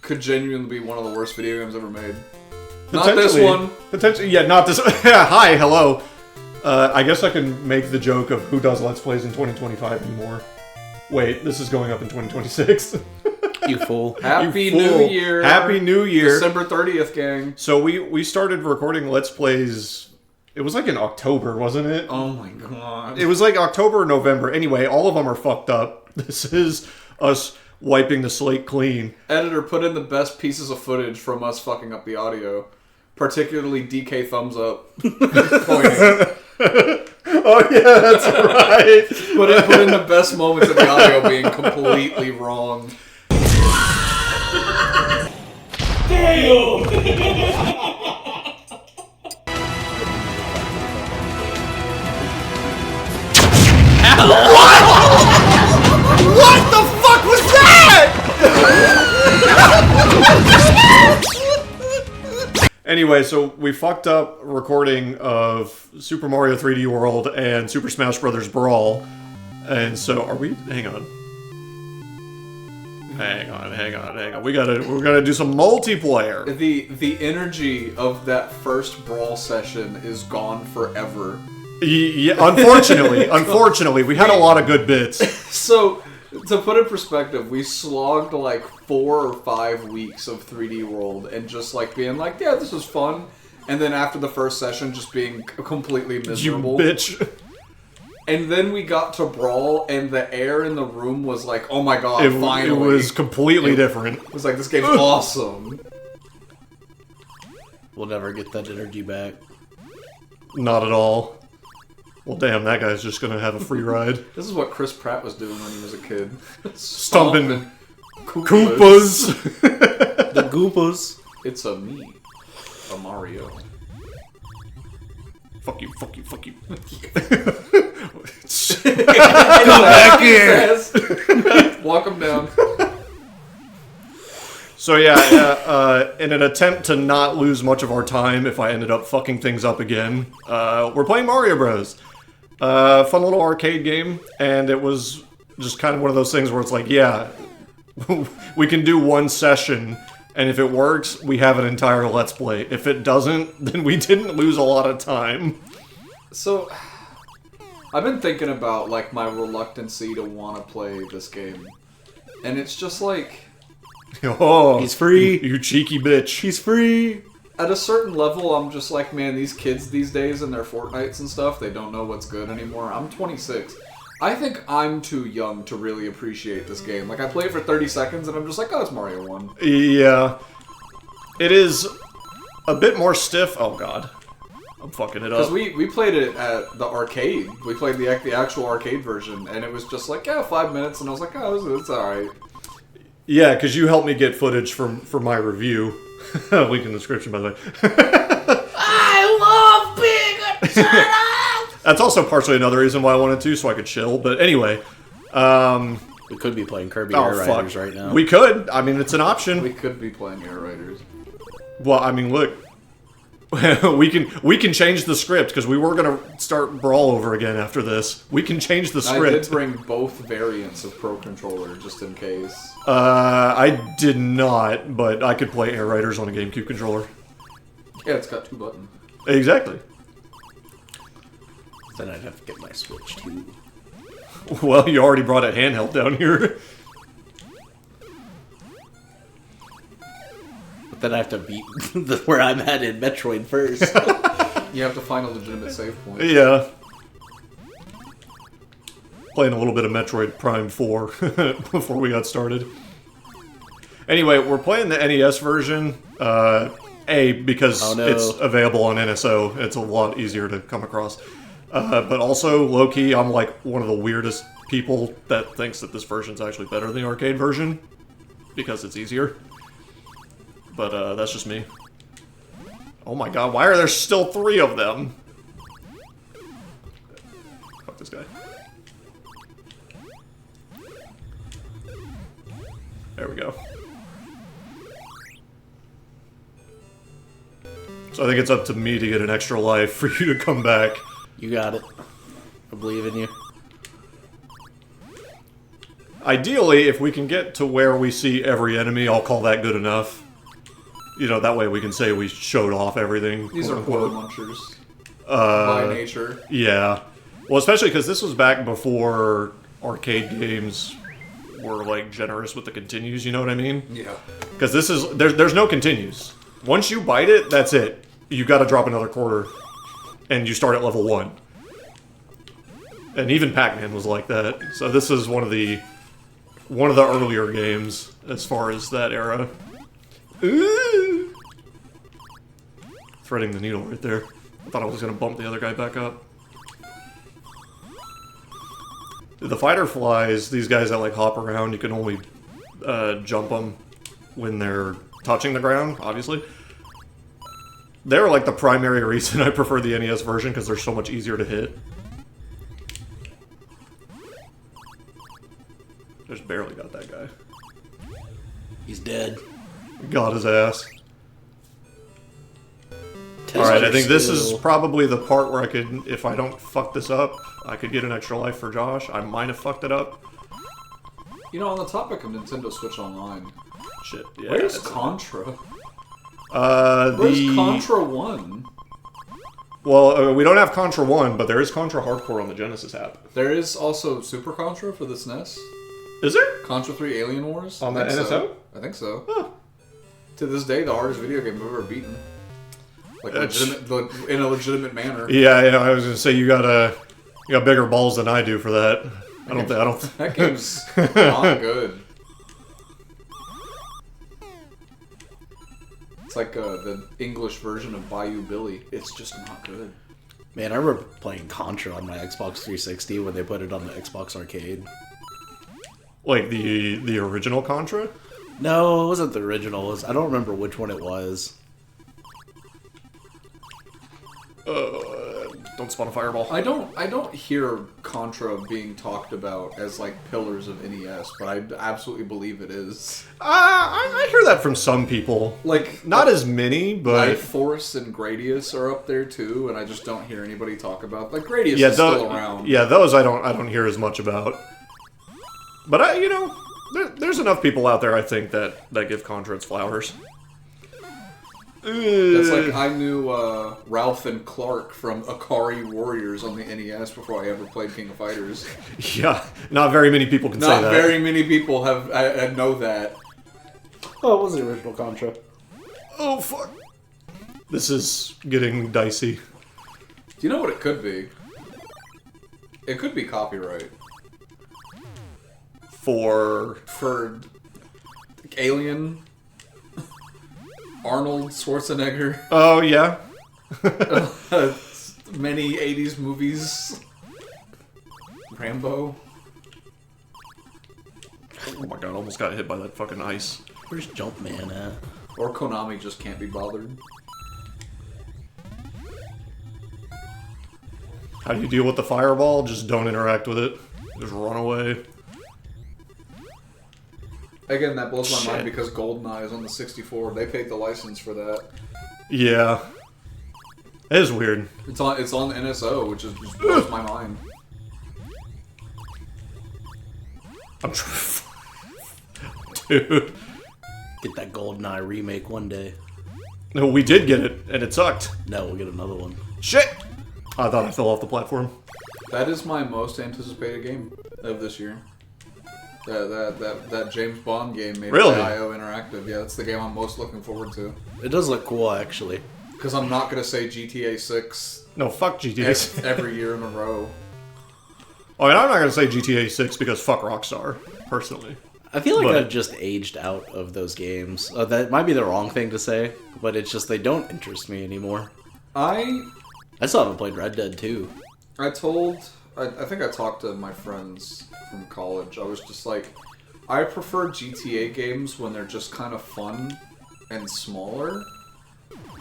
could genuinely be one of the worst video games ever made. Not this one. Potentially, yeah, not this. Hi, hello. I guess I can make the joke of who does Let's Plays in 2025 anymore. Wait, this is going up in 2026. You fool. Happy New Year. Happy New Year. December 30th, gang. So we started recording Let's Plays, it was like in October, wasn't it? Oh my god. It was like October or November. Anyway, all of them are fucked up. This is us wiping the slate clean. Editor, put in the best pieces of footage from us fucking up the audio. Particularly DK thumbs up. Pointing. Oh yeah, that's right. Put in the best moments of the audio being completely wrong. Damn! What the fuck was that? Anyway, so we fucked up recording of Super Mario 3D World and Super Smash Bros. Brawl. And so, are we? Hang on. We're gonna do some multiplayer. The energy of that first Brawl session is gone forever. Yeah, unfortunately, we had a lot of good bits. So, to put in perspective, we slogged like 4 or 5 weeks of 3D World and just like being like, yeah, this was fun. And then after the first session, just being completely miserable. You bitch. And then we got to Brawl, and the air in the room was like, oh my god, finally. It was completely different. It was like, this game's awesome. We'll never get that energy back. Not at all. Well, damn, that guy's just gonna have a free ride. This is what Chris Pratt was doing when he was a kid. Stomping Koopas. The Goopas. It's a me. A Mario. Fuck you, fuck you, fuck you. Come back here! Walk him down. So yeah, in an attempt to not lose much of our time if I ended up fucking things up again, we're playing Mario Bros. Fun little arcade game, and it was just kind of one of those things where it's like, yeah, we can do one session, and if it works, we have an entire Let's Play. If it doesn't, then we didn't lose a lot of time. So, I've been thinking about, like, my reluctancy to want to play this game. And it's just like... Oh, he's free. You cheeky bitch. He's free. At a certain level, I'm just like, man, these kids these days and their Fortnites and stuff, they don't know what's good anymore. I'm 26. I think I'm too young to really appreciate this game. Like, I play it for 30 seconds and I'm just like, oh, it's Mario 1. Yeah. It is a bit more stiff. Oh, God. I'm fucking it up. Because we played it at the arcade. We played the actual arcade version, and it was just like, yeah, 5 minutes, and I was like, oh, it's alright. Yeah, because you helped me get footage for my review. Link in the description, by the way. I love big. That's also partially another reason why I wanted to, so I could chill. But anyway, we could be playing Kirby Air Riders right now. We could. I mean, it's an option. We could be playing Air Riders. Well, I mean, look, we can change the script because we were gonna start Brawl over again after this. We can change the script. I did bring both variants of Pro Controller just in case. I did not, but I could play Air Riders on a GameCube controller. Yeah, it's got 2 buttons. Exactly. Then I'd have to get my Switch too. Well, you already brought a handheld down here. But then I have to beat where I'm at in Metroid first. You have to find a legitimate save point. Yeah. Playing a little bit of Metroid Prime 4 before we got started. Anyway, we're playing the NES version. Because it's available on NSO. It's a lot easier to come across. But also, low-key, I'm like one of the weirdest people that thinks that this version's actually better than the arcade version. Because it's easier. But that's just me. Oh my god, why are there still 3 of them? Fuck this guy. There we go. So I think it's up to me to get an extra life for you to come back. You got it. I believe in you. Ideally, if we can get to where we see every enemy, I'll call that good enough. You know, that way we can say we showed off everything. These are quarter munchers. By nature. Yeah. Well, especially because this was back before arcade games were, like, generous with the continues, you know what I mean? Yeah. Because this is... There's no continues. Once you bite it, that's it. You gotta drop another quarter. And you start at level 1. And even Pac-Man was like that. So this is one of the earlier games as far as that era. Ooh. Threading the needle right there. I thought I was gonna bump the other guy back up. The fighter flies, these guys that like hop around, you can only jump them when they're touching the ground, obviously. They're like the primary reason I prefer the NES version because they're so much easier to hit. Just barely got that guy. He's dead. Got his ass. Alright, I think this is probably the part where I could, if I don't fuck this up, I could get an extra life for Josh. I might have fucked it up. You know, on the topic of Nintendo Switch Online, Shit, yeah. where's Contra? Where's Contra 1? Well, we don't have Contra 1, but there is Contra Hardcore on the Genesis app. There is also Super Contra for the SNES. Is there? Contra 3 Alien Wars? On the NSO? I think so. Huh. To this day, the hardest video game I've ever beaten. Like, in a legitimate manner. Yeah, I was gonna say you got bigger balls than I do for that. I don't. That game's not good. It's like the English version of Bayou Billy. It's just not good. Man, I remember playing Contra on my Xbox 360 when they put it on the Xbox Arcade. Like the original Contra? No, it wasn't the original. I don't remember which one it was. Don't spawn a fireball. I don't hear Contra being talked about as like pillars of NES, but I absolutely believe it is. I hear that from some people. Like not as many, but Life Force and Gradius are up there too, and I just don't hear anybody talk about. Like Gradius is still around. Yeah, those I don't hear as much about. But there's enough people out there I think that give Contra its flowers. That's like I knew Ralph and Clark from Akari Warriors on the NES before I ever played King of Fighters. Yeah, not very many people can say that. Not very many people have know that. Oh, it was the original Contra. Oh, fuck. This is getting dicey. Do you know what it could be? It could be copyright. For Alien... Arnold Schwarzenegger. Oh, yeah. Many 80s movies. Rambo. Oh my god, almost got hit by that fucking ice. Where's Jumpman at? Or Konami just can't be bothered. How do you deal with the fireball? Just don't interact with it. Just run away. Again, that blows my mind because GoldenEye is on the 64. They paid the license for that. Yeah. It is weird. It's on the NSO, which just blows my mind. I'm Dude. Get that GoldenEye remake one day. No, we did get it, and it sucked. No, we'll get another one. Shit! I thought I fell off the platform. That is my most anticipated game of this year. That James Bond game made by IO Interactive. Yeah, that's the game I'm most looking forward to. It does look cool, actually. Because I'm not going to say GTA 6. No, fuck GTA 6. Every year in a row. Oh, and I'm not going to say GTA 6 because fuck Rockstar, personally. I feel like I've just aged out of those games. That might be the wrong thing to say, but it's just they don't interest me anymore. I still haven't played Red Dead 2. I think I talked to my friends from college. I was just like, I prefer GTA games when they're just kind of fun and smaller.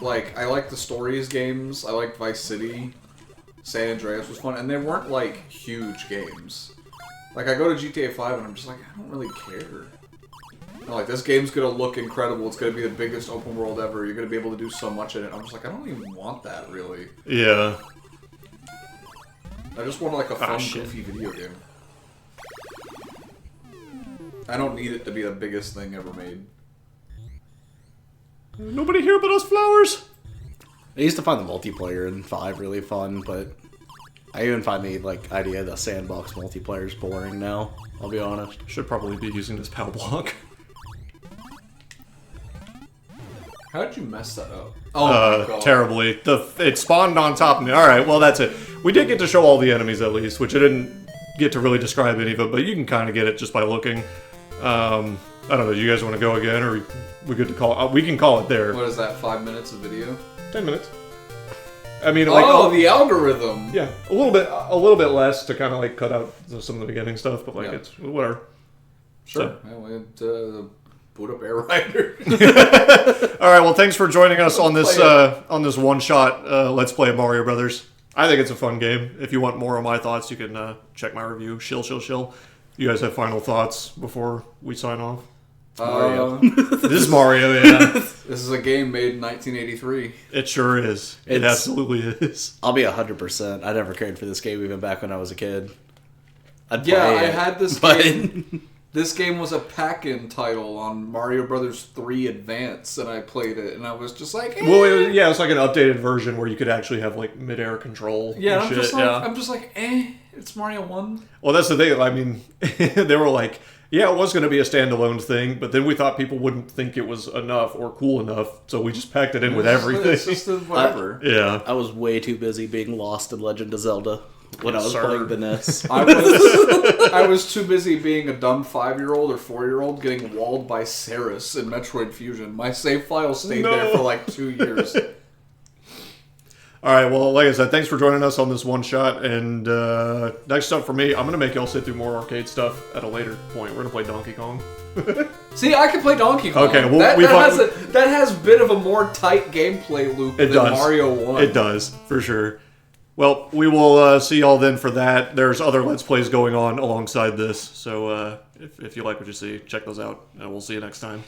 Like, I like the stories games. I like Vice City. San Andreas was fun. And they weren't, like, huge games. Like, I go to GTA 5 and I'm just like, I don't really care. I'm like, this game's gonna look incredible. It's gonna be the biggest open world ever. You're gonna be able to do so much in it. I'm just like, I don't even want that, really. Yeah. I just want, like, a fun, goofy video game. I don't need it to be the biggest thing ever made. Nobody here but us flowers. I used to find the multiplayer in 5 really fun, but I even find the idea of the sandbox multiplayer is boring now. I'll be honest. Should probably be using this POW block. How did you mess that up? Oh my god. Terribly. It spawned on top of me. Alright, well that's it. We did get to show all the enemies at least, which I didn't get to really describe any of it, but you can kind of get it just by looking. I don't know, do you guys want to go again, or we good to call it? We can call it there. What is that, 5 minutes of video? 10 minutes. I mean, the algorithm! Yeah, a little bit less to kind of cut out some of the beginning stuff, but it's whatever. Sure. So. Yeah, we had to boot up Air Rider. All right, well, thanks for joining us on this one-shot Let's Play of Mario Brothers. I think it's a fun game. If you want more of my thoughts, you can check my review. Shill. You guys have final thoughts before we sign off? Mario. This is Mario, yeah. This is a game made in 1983. It sure is. It absolutely is. I'll be 100%. I never cared for this game even back when I was a kid. I had this game. This game was a pack-in title on Mario Brothers 3 Advance, and I played it, and I was just like, eh. Well, it's like an updated version where you could actually have mid-air control. Yeah, and I'm just like, it's Mario 1. Well, that's the thing. I mean, they were like, yeah, it was going to be a standalone thing, but then we thought people wouldn't think it was enough or cool enough, so we just packed it in with everything. It's just whatever. Yeah. I was way too busy being lost in Legend of Zelda when I was playing the NES. I was too busy being a dumb 5-year-old or 4-year-old getting walled by Ceres in Metroid Fusion. My save file stayed there for 2 years. All right, well, like I said, thanks for joining us on this one shot. And next up for me, I'm going to make y'all sit through more arcade stuff at a later point. We're going to play Donkey Kong. See, I can play Donkey Kong. Okay, well, that has a bit of a more tight gameplay loop than Mario 1. It does, for sure. Well, we will see y'all then for that. There's other Let's Plays going on alongside this, so if you like what you see, check those out, and we'll see you next time.